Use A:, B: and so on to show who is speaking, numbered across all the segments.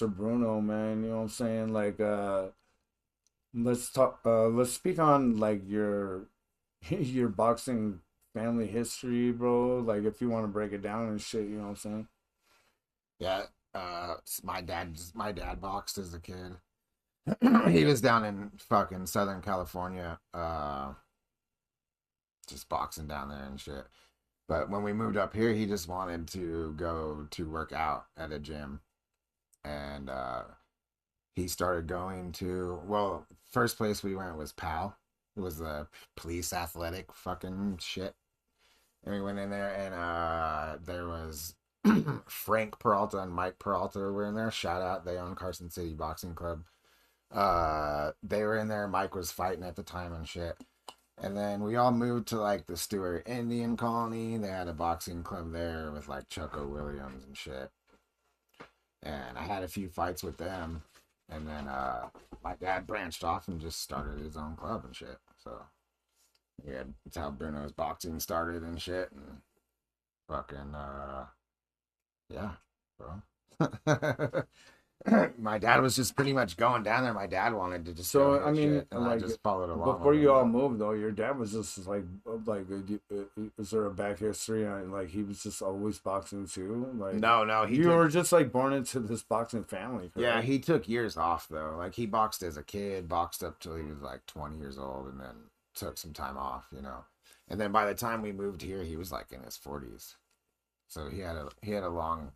A: Mr. Bruno, man. You know what I'm saying? Like, let's talk. Let's speak on like your your boxing family history, bro. Like, if you want to break it down and shit, you know what I'm saying?
B: Yeah, my dad boxed as a kid. He was down in fucking Southern California, just boxing down there and shit. But when we moved up here, he just wanted to go to work out at a gym, and he started going to, well, first place we went was PAL. It was the police athletic fucking shit. And we went in there, and there was Frank Peralta and Mike Peralta were in there. Shout out, they own Carson City Boxing Club. They were in there. Mike was fighting at the time and shit. And then we all moved to like the Stewart Indian Colony. They had a boxing club there with like Chucko Williams and shit. And I had a few fights with them. And then my dad branched off and just started his own club and shit. So yeah, that's how Bruno's boxing started and shit. And fucking yeah, bro. My dad was just pretty much going down there. My dad wanted to just go
A: So, I
B: hit
A: mean,
B: shit, and I
A: like,
B: just followed along
A: before
B: with
A: you
B: him.
A: all
B: But
A: moved, though, your dad was just like, is there a back history on like he was just always boxing too? Like,
B: no, no, he
A: you
B: took
A: were just like born into this boxing family,
B: yeah,
A: correct?
B: he took years off though. Like he boxed as a kid, boxed up till he was like 20 years old, and then took some time off, you know. And then by the time we moved here, he was like in his 40s. So he had a long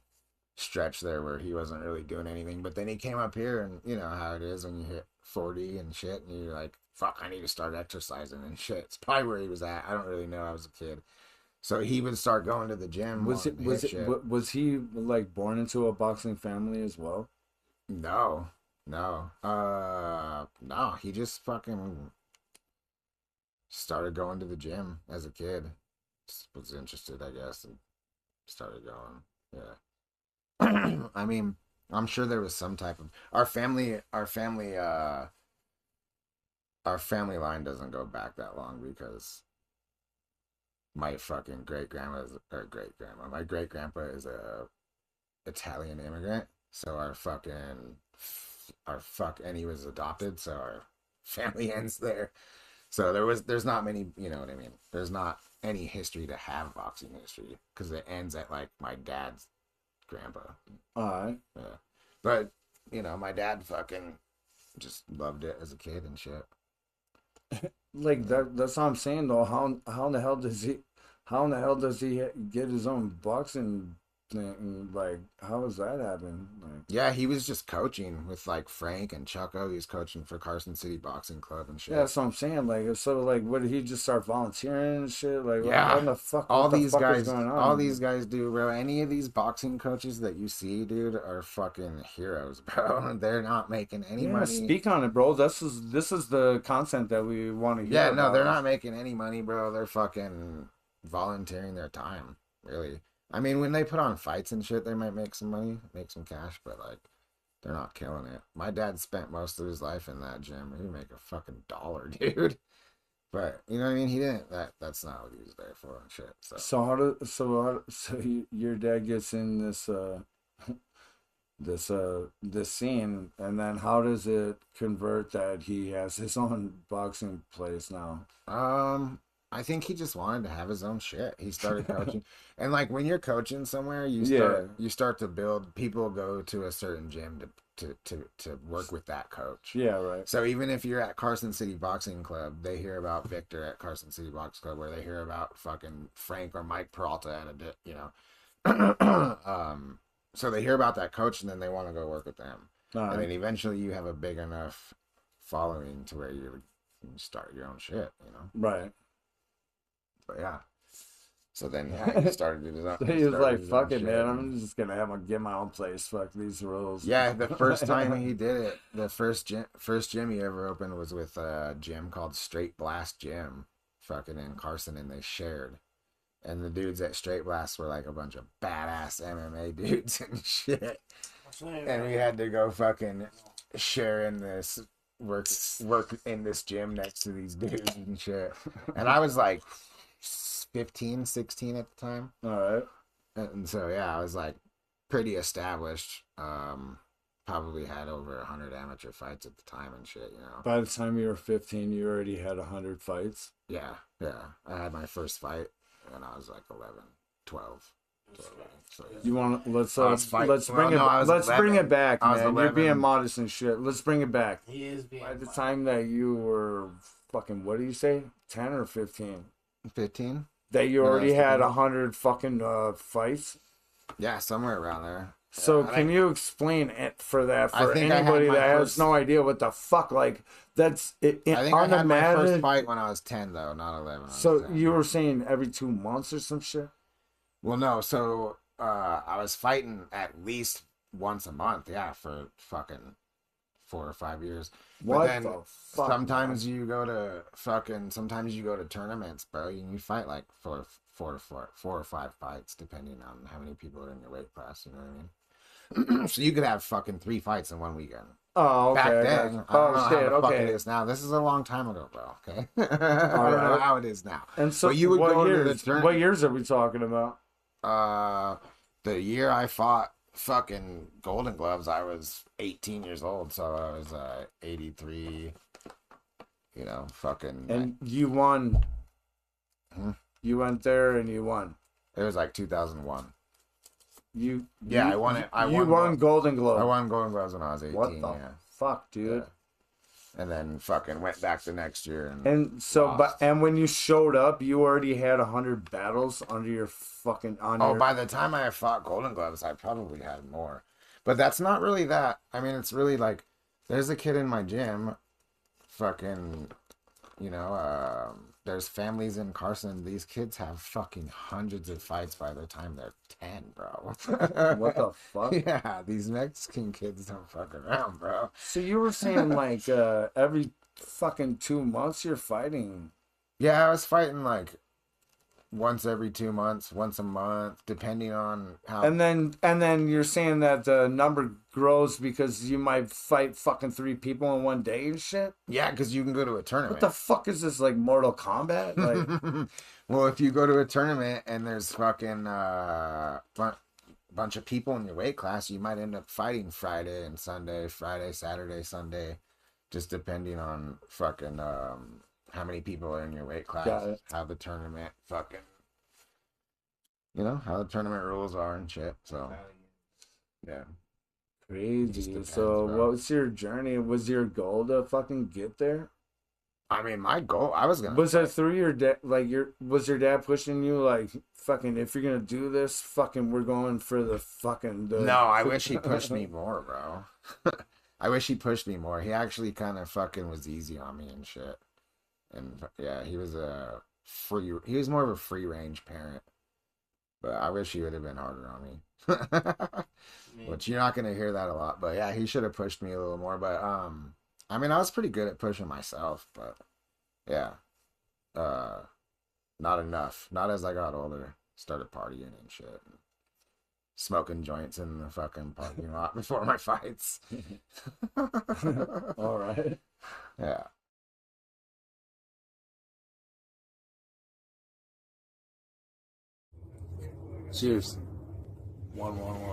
B: stretch there where he wasn't really doing anything. But then he came up here, and you know how it is when you hit 40 and shit, and you're like, fuck, I need to start exercising and shit. It's probably where he was at. I don't really know. I was a kid. So he would start going to the gym
A: Was
B: wanting
A: it
B: to
A: was
B: hit
A: it
B: shit.
A: was he like born into a boxing family as well?
B: No, no, no. He just fucking started going to the gym as a kid. Just was interested, I guess, and started going. Yeah. I mean, I'm sure there was some type of our family line doesn't go back that long because my fucking great grandma's or great grandma, my great grandpa is a Italian immigrant, so and he was adopted, so our family ends there. So there's not many, you know what I mean? There's not any history to have boxing history because it ends at like my dad's grandpa.
A: All right.
B: Yeah. But, you know, my dad fucking just loved it as a kid and shit.
A: Like
B: Yeah.
A: that's what I'm saying though. How in the hell does how in the hell does he get his own boxing thing? Like, how does that happen? Like,
B: Yeah, he was just coaching with like Frank and Chucko. He was coaching for Carson City Boxing Club and
A: yeah,
B: shit.
A: that's what I'm saying. Like, so like, what did he just start volunteering and shit? Like,
B: Yeah.
A: what the fuck is going
B: All
A: on?
B: these guys do, bro. Any of these boxing coaches that you see, dude, are fucking heroes, bro. They're not making any
A: Yeah,
B: money.
A: speak on it, bro. This is the content that we want to hear
B: Yeah, no, they're
A: about.
B: not making any money, bro. They're fucking volunteering their time, really. I mean, when they put on fights and shit, they might make some money, make some cash, but like, they're not killing it. My dad spent most of his life in that gym. He'd make a fucking dollar, dude. But you know what I mean? He didn't. That's not what he was there for and shit. So
A: So your dad gets in this scene, and then how does it convert that he has his own boxing place now?
B: Um, I think he just wanted to have his own shit. He started coaching, and like when you're coaching somewhere,
A: Yeah,
B: you start to build. People go to a certain gym to work with that coach.
A: yeah, right.
B: So even if you're at Carson City Boxing Club, they hear about Victor at Carson City Boxing Club, where they hear about fucking Frank or Mike Peralta at a bit, you know. So they hear about that coach, and then they want to go work with them,
A: All
B: and
A: right.
B: then eventually you have a big enough following to where you start your own shit, you know.
A: Right.
B: But yeah. So then yeah, he started his own
A: So
B: he
A: he was
B: started
A: like,
B: his own
A: "Fuck it, man.
B: shit and
A: I'm just gonna get my own place. Fuck these rules."
B: yeah, the first time he did it, the first gym he ever opened was with a gym called Straight Blast Gym, fucking in Carson, and they shared. And the dudes at Straight Blast were like a bunch of badass MMA dudes and shit. And we had to go fucking share in this work in this gym next to these dudes and shit. And I was like 15, 16 at the time.
A: All right.
B: And so yeah, I was like pretty established. probably had over 100 amateur fights at the time and shit, you know.
A: By the time you were 15, you already had 100 fights.
B: Yeah, yeah. I had my first fight when I was like 11, 12. So, yeah.
A: You want to let's
B: Well, no, I was
A: let's
B: 11.
A: bring it back,
B: I was
A: man. You're
B: 11.
A: being modest and shit. Let's bring it back.
C: He is being
A: By the
C: modest.
A: time that you were fucking, what do you say, 10 or 15?
B: 15?
A: That you
B: When I
A: already
B: was
A: had
B: 15?
A: 100 fucking fights.
B: Yeah, somewhere around there.
A: So
B: Yeah,
A: can you explain it for
B: I think I had
A: anybody
B: my
A: that has
B: first-
A: no idea what the fuck, like, that's it,
B: I think I had my first
A: unimaginable.
B: fight when I was 10, though, not 11. I was
A: So
B: 10.
A: you were saying every 2 months or some shit?
B: Well, no, so I was fighting at least once a month, yeah, for fucking 4 or 5 years.
A: What
B: But then
A: the fuck?
B: sometimes you go to tournaments, bro, and you fight like four or five fights, depending on how many people are in your weight class. You know what I mean? So you could have fucking 3 fights in one weekend.
A: Oh, okay.
B: Back
A: I
B: then,
A: got you.
B: I don't
A: Oh,
B: know
A: shit.
B: how the fuck it
A: Okay.
B: is now. This is a long time ago, bro. Okay, I don't know
A: right.
B: how it is now.
A: And so
B: But you would
A: what
B: go to the
A: years?
B: tournament.
A: What years are we talking about?
B: The year I fought fucking Golden Gloves, I was 18 years old, so I was 83. You know, fucking.
A: And you won.
B: Hmm?
A: You went there and you won.
B: It was like 2001.
A: I
B: won it. I
A: you
B: won
A: won Golden Globe.
B: I won Golden Gloves when I was 18.
A: What the
B: Yeah.
A: fuck, dude?
B: Yeah. And then fucking went back the next year
A: And so,
B: lost.
A: and when you showed up, you already had 100 battles under your fucking
B: by the time I fought Golden Gloves, I probably had more. But that's not really that. I mean, it's really like there's a kid in my gym, fucking, you know, there's families in Carson. These kids have fucking hundreds of fights by the time they're 10, bro.
A: What the fuck?
B: Yeah, these Mexican kids don't fuck around, bro.
A: So you were saying like every fucking 2 months you're fighting.
B: Yeah, I was fighting like once every 2 months, once a month, depending on how.
A: And then you're saying that the number grows because you might fight fucking 3 people in one day and shit?
B: Yeah, because you can go to a tournament.
A: What the fuck is this, like Mortal Kombat? Like,
B: Well, if you go to a tournament and there's fucking bunch of people in your weight class, you might end up fighting Friday and Sunday, Friday, Saturday, Sunday, just depending on fucking how many people are in your weight
A: Got
B: class,
A: it.
B: how the tournament fucking, you know, how the tournament rules are and shit. So, yeah. Just
A: crazy.
B: depends,
A: So
B: bro.
A: what was your journey? Was your goal to fucking get there?
B: I mean, my goal, I was gonna.
A: Was that through your dad? Like was your dad pushing you like fucking? If you're gonna do this, fucking, we're going for the fucking.
B: No, I wish he pushed me more, bro. I wish he pushed me more. He actually kind of fucking was easy on me and shit. And yeah, he was more of a free range parent. But I wish he would have been harder on me. Which you're not gonna hear that a lot. But yeah, he should have pushed me a little more. But I mean, I was pretty good at pushing myself, but yeah. Not enough. Not as I got older. Started partying and shit. Smoking joints in the fucking parking lot before my fights.
A: All right.
B: Yeah.
A: Cheers.
C: 111.